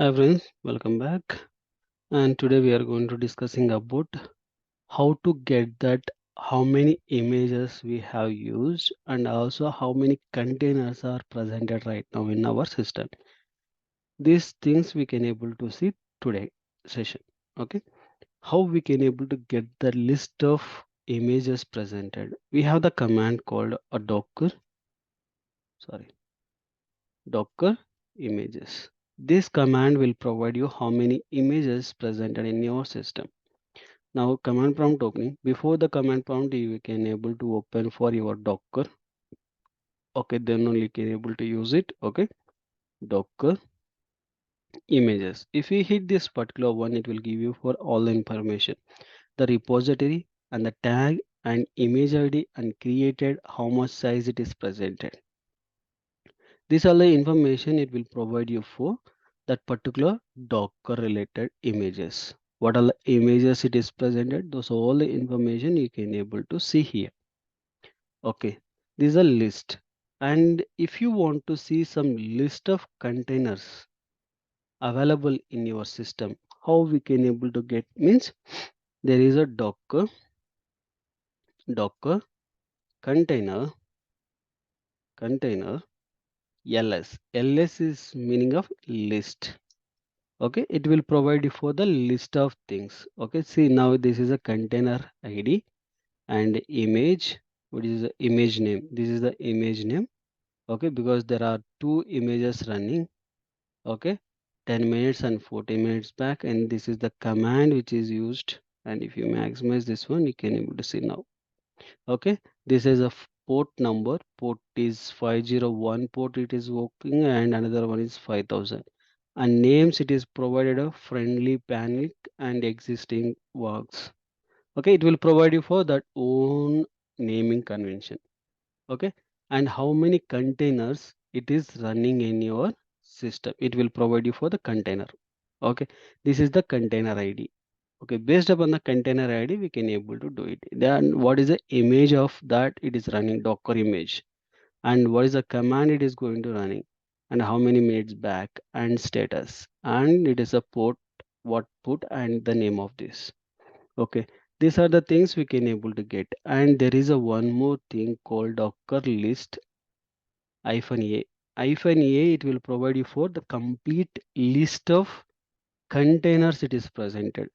Hi friends, welcome back. And today we are going to discussing about how to get that how many images we have used and also how many containers are presented right now in our system. These things we can able to see today session. Okay, how we can able to get the list of images presented. We have the command called a sorry, docker images. This command will provide you how many images presented in your system. Now command prompt opening. Before the command prompt, you can able to open for your Docker. Okay, then only you can able to use it. Okay, Docker images. If you hit this particular one, it will give you for all the information, the repository and the tag and image ID and created how much size it is presented. These are the information it will provide you for that particular Docker related images. What are the images it is presented? Those are all the information you can able to see here. Okay, this is a list. And if you want to see some list of containers available in your system, how we can able to get means there is a Docker container ls is meaning of list. Okay, it will provide you for the list of things. Okay, see now this is a container ID and image. What is the image name? This is the image name. Okay, because there are two images running. Okay, 10 minutes and 40 minutes back, and this is the command which is used. And if you maximize this one, you can able to see now. Okay, this is a port number. Port is 501 port it is working, and another one is 5000. And names it is provided a friendly panic and existing works. Okay, it will provide you for that own naming convention. Okay, and how many containers it is running in your system, it will provide you for the container. Okay, this is the container ID. Okay, based upon the container ID we can able to do it. Then what is the image of that it is running, docker image, and what is the command it is going to running, and how many minutes back and status, and it is a port, what put, and the name of this. Okay, these are the things we can able to get. And there is a one more thing called docker list hyphen a. Hyphen a, it will provide you for the complete list of containers it is presented.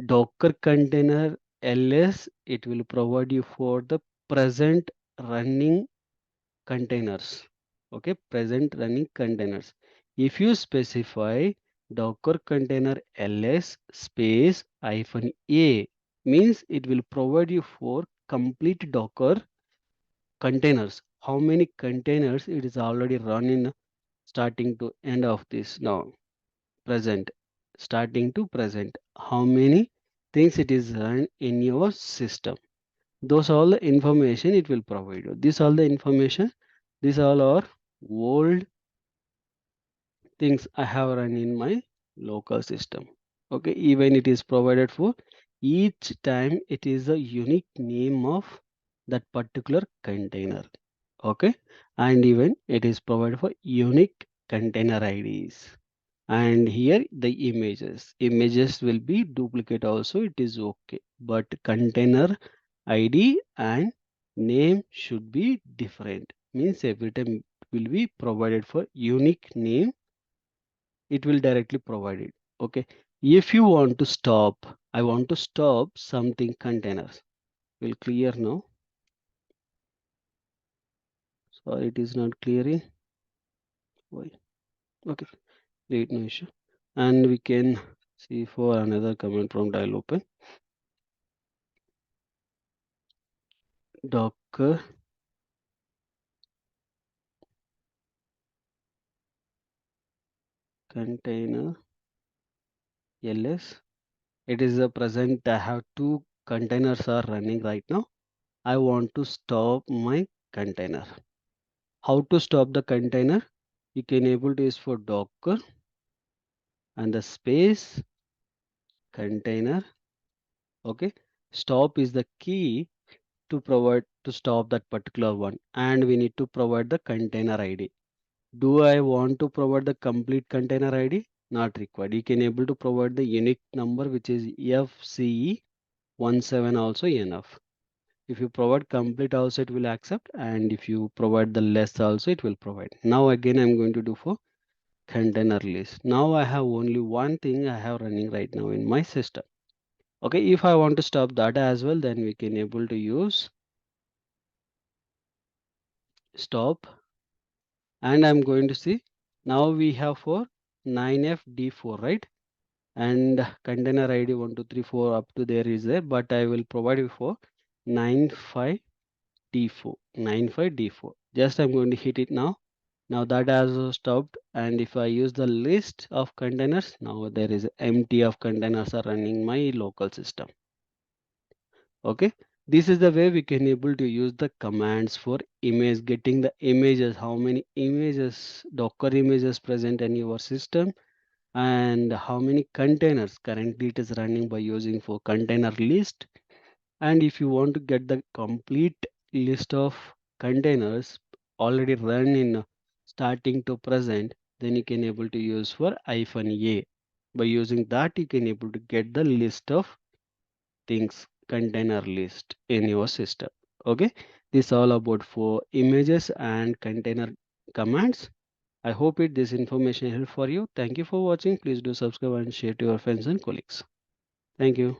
Docker container ls, it will provide you for the present running containers. Okay, present running containers. If you specify docker container ls space hyphen a, means it will provide you for complete docker containers. How many containers it is already run in starting to end of this now present, starting to present, how many things it is run in your system. Those all the information it will provide you. This all the information, these all are old things I have run in my local system. Okay, even it is provided for each time it is a unique name of that particular container. Okay, and even it is provided for unique container IDs. And here the images will be duplicate also, it is okay, but container ID and name should be different, means every time will be provided for unique name, it will directly provide it. Okay, if you want to stop, I want to stop something containers, will clear now. Sorry, it is not clearing. Why? Okay, great, no issue. And we can see for another command prompt. I'll open docker container ls. It is the present, I have two containers are running right now. I want to stop my container. How to stop the container? You can able to use for docker and the space container. Okay, stop is the key to provide to stop that particular one, and we need to provide the container ID. Do I want to provide the complete container ID? not required. You can able to provide the unique number which is FCE17 also enough. If you provide complete also it will accept, and if you provide the less also it will provide. Now again I'm going to do for container list. Now I have only one thing I have running right now in my system. Okay, if I want to stop that as well, then we can able to use stop, and I'm going to see now we have for 9FD4, right? And container ID 1234 up to there is there, but I will provide you for 95D4, 95D4. Just I'm going to hit it now. Now that has stopped, and if I use the list of containers, now there is empty of containers are running my local system. Okay, this is the way we can able to use the commands for image, getting the images, how many images, Docker images present in your system, and how many containers currently it is running by using for container list. And if you want to get the complete list of containers already run in starting to present, then you can able to use for -a. By using that, you can able to get the list of things, container list in your system. Okay, this all about for images and container commands. I hope this information helped for you. Thank you for watching. Please do subscribe and share to your friends and colleagues. Thank you.